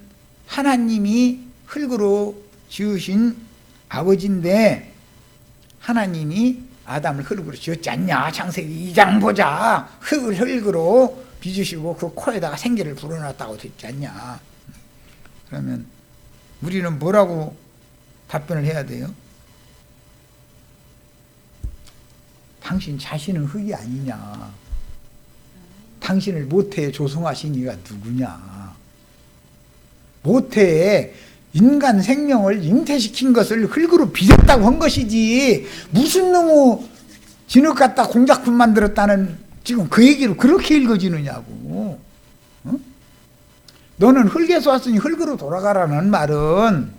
하나님이 흙으로 지으신 아버지인데 하나님이 아담을 흙으로 지었지 않냐. 창세기 2장 보자. 흙으로 빚으시고 그 코에다가 생기를 불어넣었다고 됐지 않냐. 그러면 우리는 뭐라고 답변을 해야 돼요? 당신 자신은 흙이 아니냐. 당신을 모태에 조성하신 이가 누구냐. 모태에 인간 생명을 잉태시킨 것을 흙으로 빚었다고 한 것이지 무슨 놈의 진흙 갖다 공작품 만들었다는 지금 그 얘기로 그렇게 읽어지느냐고. 너는 흙에서 왔으니 흙으로 돌아가라는 말은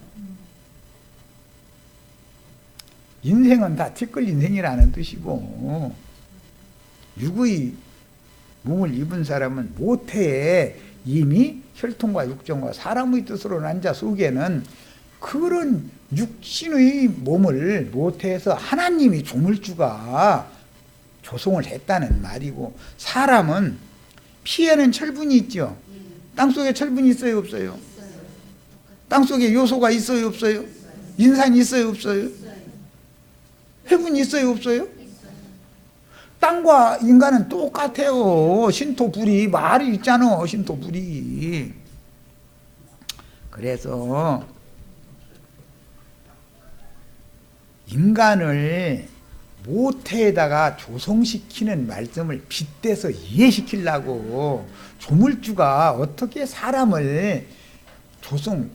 인생은 다 티끌 인생이라는 뜻이고, 육의 몸을 입은 사람은 모태에 이미 혈통과 육정과 사람의 뜻으로 난 자 속에는 그런 육신의 몸을 모태에서 하나님이 조물주가 조성을 했다는 말이고, 사람은 피에는 철분이 있죠. 땅속에 철분이 있어요 없어요? 땅속에 요소가 있어요 없어요? 인산이 있어요 없어요? 해분이 있어요 없어요? 땅과 인간은 똑같아요. 신토불이 말이 있잖아. 신토불이. 그래서 인간을 모태에다가 조성시키는 말씀을 빗대서 이해시키려고 조물주가 어떻게 사람을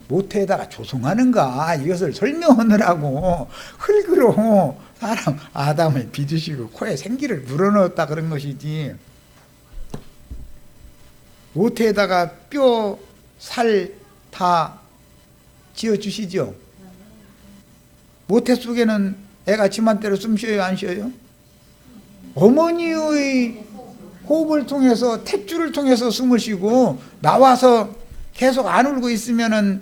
모태에다가 조성하는가 이것을 설명하느라고 흙으로 사람 아담을 빚으시고 코에 생기를 물어넣었다 그런 것이지, 모태에다가 뼈, 살 다 지어주시죠. 모태 속에는 애가 지맘대로 숨 쉬어요 안 쉬어요? 어머니의 호흡을 통해서 탯줄을 통해서 숨을 쉬고 나와서 계속 안 울고 있으면은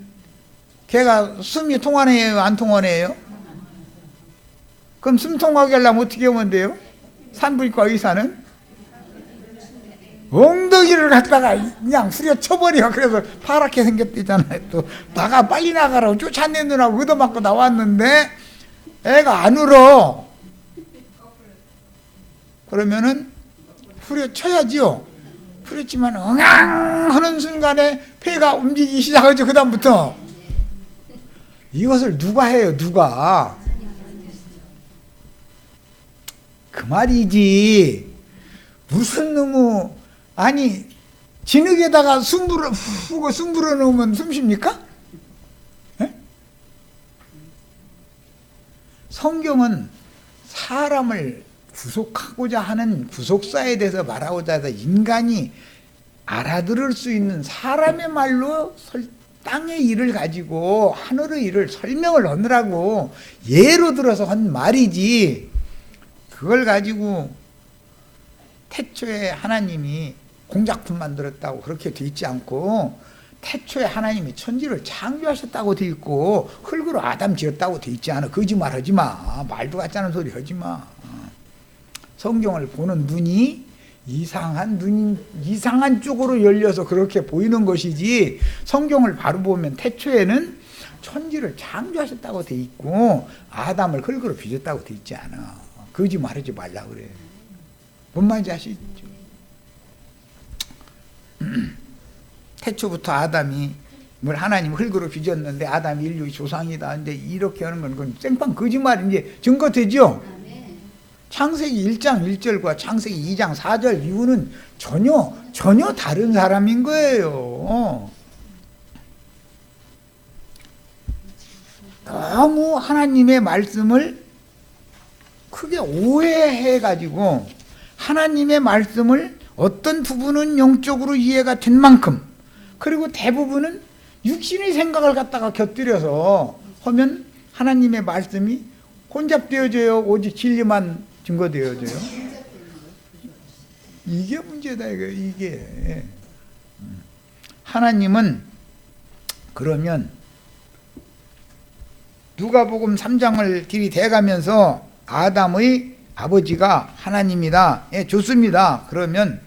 걔가 숨이 통하네요 안 통하네요? 그럼 숨 통하게 하려면 어떻게 하면 돼요? 산부인과 의사는 엉덩이를 갖다가 그냥 후려쳐버려. 그래서 파랗게 생겼대잖아요. 또 빨리 나가라고 쫓아내느라고 얻어맞고 나왔는데 애가 안 울어. 그러면은 후려쳐야지요. 후렸지만 응앙 하는 순간에 폐가 움직이기 시작하죠. 그 다음부터 이것을 누가 해요? 누가? 그 말이지. 무슨 놈의 아니 진흙에다가 숨 불어 넣으면 숨 쉽니까? 에? 성경은 사람을 구속하고자 하는 구속사에 대해서 말하고자 해서 인간이 알아들을 수 있는 사람의 말로 땅의 일을 가지고 하늘의 일을 설명을 하느라고 예로 들어서 한 말이지, 그걸 가지고 태초에 하나님이 공작품 만들었다고 그렇게 돼 있지 않고, 태초에 하나님이 천지를 창조하셨다고 돼 있고 흙으로 아담 지었다고 돼 있지 않아. 거짓말 하지 마. 말도 같지 않은 소리 하지 마. 성경을 보는 눈이 이상한 쪽으로 열려서 그렇게 보이는 것이지, 성경을 바로 보면 태초에는 천지를 창조하셨다고 돼 있고 아담을 흙으로 빚었다고 돼 있지 않아. 거짓말하지 말라 그래. 뭔 말인지 아시죠? 태초부터 아담이 뭘 하나님 흙으로 빚었는데 아담이 인류의 조상이다. 근데 이렇게 하는 건 그건 생판 거짓말. 이제 증거되죠? 창세기 1장 1절과 창세기 2장 4절 이후는 전혀 다른 사람인 거예요. 너무 하나님의 말씀을 크게 오해해가지고 하나님의 말씀을 어떤 부분은 영적으로 이해가 된 만큼, 그리고 대부분은 육신의 생각을 갖다가 곁들여서 하면 하나님의 말씀이 혼잡되어져요. 오직 진리만 증거되어져요. 이게 문제다 이게. 하나님은 그러면 누가복음 3장을 들이대가면서 아담의 아버지가 하나님이다. 예, 좋습니다. 그러면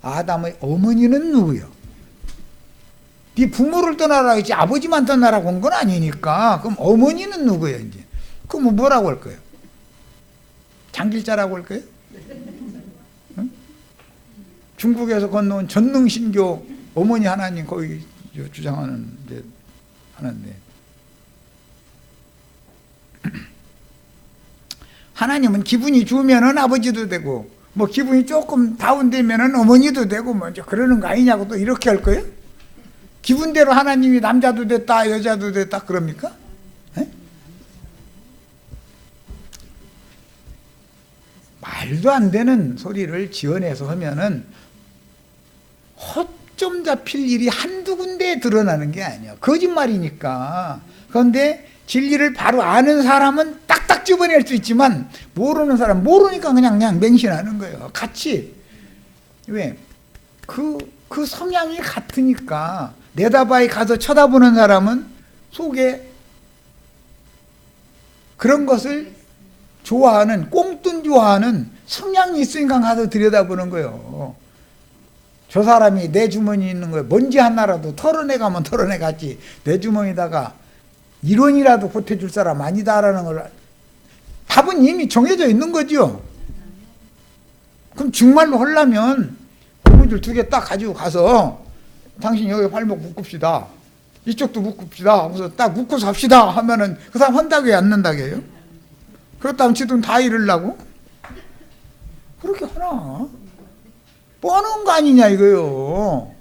아담의 어머니는 누구요? 네 부모를 떠나라 했지 아버지만 떠나라고 한 건 아니니까. 그럼 어머니는 누구예요 이제? 그럼 뭐라고 할 거예요? 장길자라고 할 거예요? 응? 중국에서 건너온 전능신교 어머니 하나님 거기 주장하는 이제 하나인데, 하나님은 기분이 좋으면은 아버지도 되고, 뭐 기분이 조금 다운되면은 어머니도 되고, 뭐 이제 그러는 거 아니냐고 또 이렇게 할 거예요? 기분대로 하나님이 남자도 됐다 여자도 됐다 그럽니까? 에? 말도 안 되는 소리를 지어내서 하면은 허점 잡힐 일이 한두 군데에 드러나는 게 아니야. 거짓말이니까. 그런데 진리를 바로 아는 사람은 딱딱 집어낼 수 있지만 모르는 사람 모르니까 그냥 맹신하는 거예요. 같이. 왜? 그 성향이 같으니까. 내다바에 가서 쳐다보는 사람은 속에 그런 것을 좋아하는, 꽁돈 좋아하는 성향이 있으니까 가서 들여다보는 거예요. 저 사람이 내 주머니에 있는 거에 먼지 하나라도 털어내가면 털어내갔지, 내 주머니에다가 1원이라도 보태줄 사람 아니다라는 걸 답은 이미 정해져 있는 거죠. 그럼 정말로 하려면 고무줄 2개 딱 가지고 가서 당신 여기 발목 묶읍시다, 이쪽도 묶읍시다 하면서 딱 묶어서 합시다 하면은 그 사람 한다고요 안 한다고요? 그렇다면 지금 다 이러려고? 그렇게 하나? 뻔한 거 아니냐 이거요.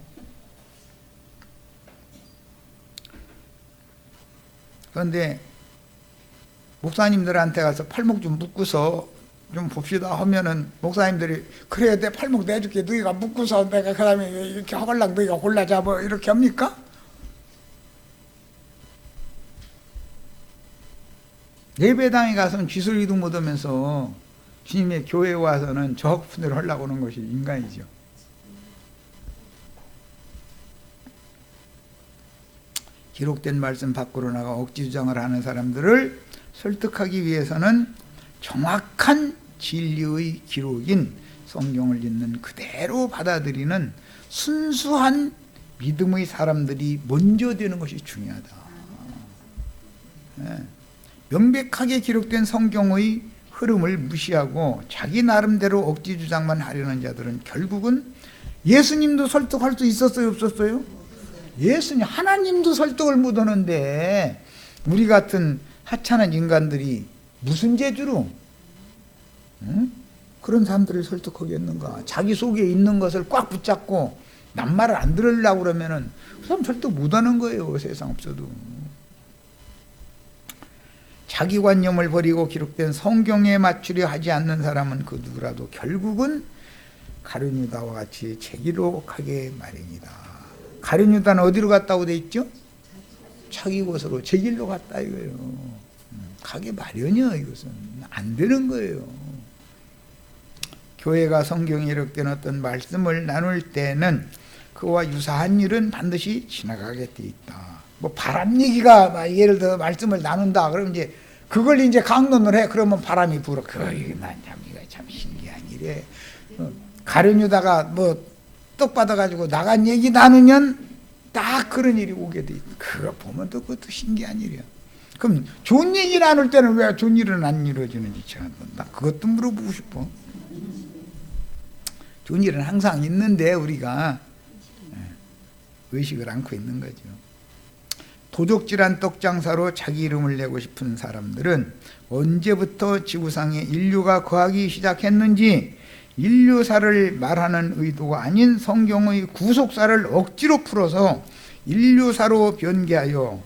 그런데 목사님들한테 가서 팔목 좀 묶고서 좀 봅시다 하면은 목사님들이 그래 내 팔목 내줄게, 너희가 묶고서 내가 그 다음에 이렇게 하걸랑 너희가 골라 잡아 이렇게 합니까? 예배당에 가서는 쥐소리도 못하면서 주님의 교회에 와서는 저 학분대로 하려고 하는 것이 인간이죠. 기록된 말씀 밖으로 나가 억지 주장을 하는 사람들을 설득하기 위해서는 정확한 진리의 기록인 성경을 있는 그대로 받아들이는 순수한 믿음의 사람들이 먼저 되는 것이 중요하다. 네. 명백하게 기록된 성경의 흐름을 무시하고 자기 나름대로 억지 주장만 하려는 자들은 결국은 예수님도 설득할 수 있었어요 없었어요? 예수님 하나님도 설득을 못하는데 우리 같은 하찮은 인간들이 무슨 재주로 그런 사람들을 설득하겠는가? 자기 속에 있는 것을 꽉 붙잡고 남 말을 안 들으려고 그러면은 그 사람 설득 못하는 거예요. 세상 없어도. 자기관념을 버리고 기록된 성경에 맞추려 하지 않는 사람은 그 누구라도 결국은 가룟 유다와 같이 제기로 가게 마련이다. 가룟 유다는 어디로 갔다고 돼 있죠? 자기 곳으로 제 길로 갔다 이거예요. 가게 마련이야. 이것은 안 되는 거예요. 교회가 성경에 기록된 어떤 말씀을 나눌 때는 그와 유사한 일은 반드시 지나가게 돼 있다. 뭐 바람 얘기가 예를 들어 말씀을 나눈다. 그러면 이제 그걸 이제 강론을 해. 그러면 바람이 불어. 참 신기한 일이에. 가룟 유다가 뭐 떡 받아가지고 나간 얘기 나누면 딱 그런 일이 오게 돼 있다. 그거 보면 또 그것도 신기한 일이야. 그럼 좋은 얘기 나눌 때는 왜 좋은 일은 안 이루어지는지 나 그것도 물어보고 싶어. 좋은 일은 항상 있는데 우리가 의식을 않고 있는 거죠. 도적질한 떡장사로 자기 이름을 내고 싶은 사람들은 언제부터 지구상에 인류가 거하기 시작했는지 인류사를 말하는 의도가 아닌 성경의 구속사를 억지로 풀어서 인류사로 변개하여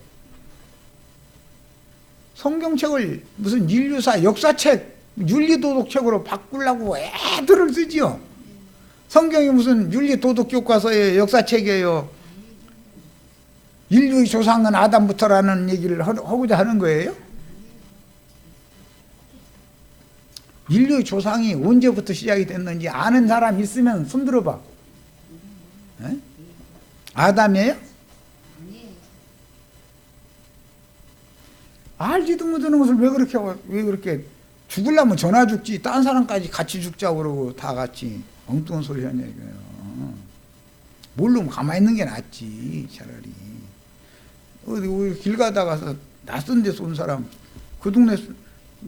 성경책을 무슨 인류사 역사책 윤리도덕책으로 바꾸려고 애들을 쓰지요. 성경이 무슨 윤리도덕교과서의 역사책이에요. 인류의 조상은 아담부터라는 얘기를 하고자 하는 거예요? 인류의 조상이 언제부터 시작이 됐는지 아는 사람 있으면 손 들어봐. 에? 아담이에요? 알지도 못하는 것을 왜 그렇게 죽으려면 전화 죽지 딴 사람까지 같이 죽자고 그러고 다 같이 엉뚱한 소리 하냐 이거예요. 모르면 가만히 있는 게 낫지 차라리. 어디 길 가다가서 낯선 데서 온 사람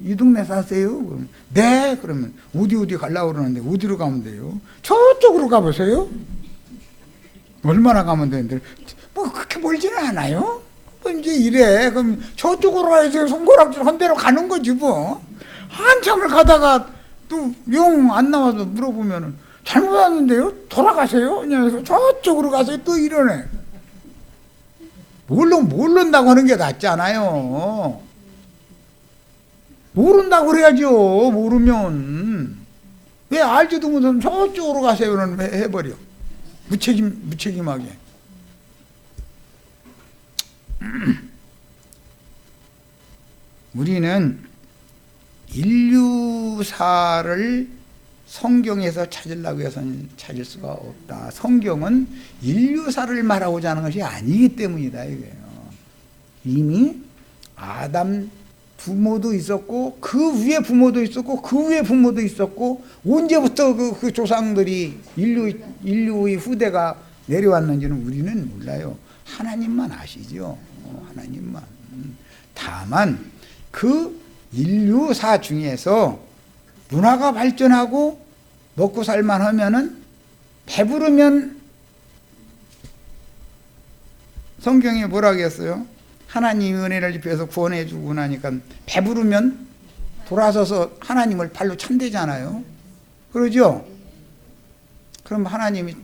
이 동네 사세요? 그러면 네. 그러면 어디 가려고 그러는데 어디로 가면 돼요? 저쪽으로 가보세요. 얼마나 가면 되는데 뭐 그렇게 멀지는 않아요. 뭐 이제 이래. 그럼 저쪽으로 가야지. 손가락질 한 대로 가는 거지 뭐. 한참을 가다가 또 영 안 나와서 물어보면은 잘못 왔는데요? 돌아가세요? 그냥 저쪽으로 가세요. 또 이러네. 모른다고 하는 게 낫잖아요. 모른다고 그래야죠. 모르면. 왜 알지도 못하면 저쪽으로 가세요는 해버려. 무책임하게. 우리는 인류사를 성경에서 찾으려고 해서는 찾을 수가 없다. 성경은 인류사를 말하고자 하는 것이 아니기 때문이다 이거예요. 이미 아담 부모도 있었고 그 위에 부모도 있었고 그 위에 부모도 있었고 언제부터 그 조상들이 인류의 후대가 내려왔는지는 우리는 몰라요. 하나님만 아시죠. 하나님만. 다만 그 인류사 중에서 문화가 발전하고 먹고 살만 하면은 배부르면 성경이 뭐라고 했어요? 하나님의 은혜를 입혀서 구원해 주고 나니까 배부르면 돌아서서 하나님을 발로 찬대잖아요. 그러죠? 그럼 하나님이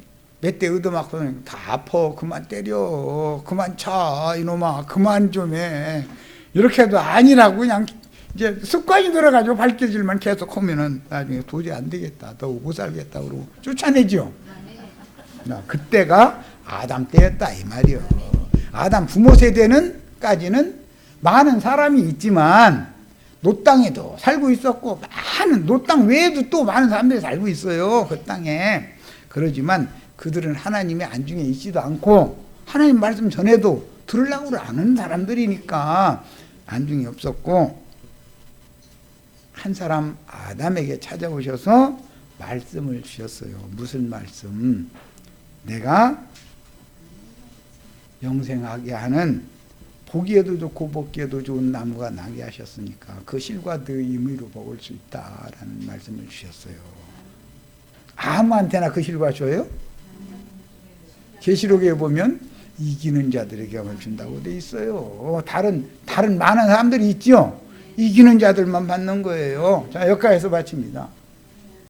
몇 대 얻어맞고 다 아파. 그만 때려. 그만 차. 이놈아. 그만 좀 해. 이렇게 해도 아니라고 그냥 이제 습관이 들어가지고 밝혀질만 계속 하면은 나중에 도저히 안 되겠다. 더 못 살겠다. 그러고 쫓아내죠. 그때가 아담 때였다. 이 말이요. 아담 부모 세대는까지는 많은 사람이 있지만 노 땅에도 살고 있었고 많은 노 땅 외에도 또 많은 사람들이 살고 있어요. 그 땅에. 그러지만 그들은 하나님의 안중에 있지도 않고 하나님 말씀 전에도 들으려고 하는 사람들이니까 안중이 없었고 한 사람 아담에게 찾아오셔서 말씀을 주셨어요. 무슨 말씀? 내가 영생하게 하는 보기에도 좋고 먹기에도 좋은 나무가 나게 하셨으니까 그 실과 그 임의로 먹을 수 있다라는 말씀을 주셨어요. 아무한테나 그 실과 줘요? 계시록에 보면 이기는 자들에게만 준다고 돼 있어요. 다른 많은 사람들이 있죠. 이기는 자들만 받는 거예요. 자, 여기까지서 마칩니다.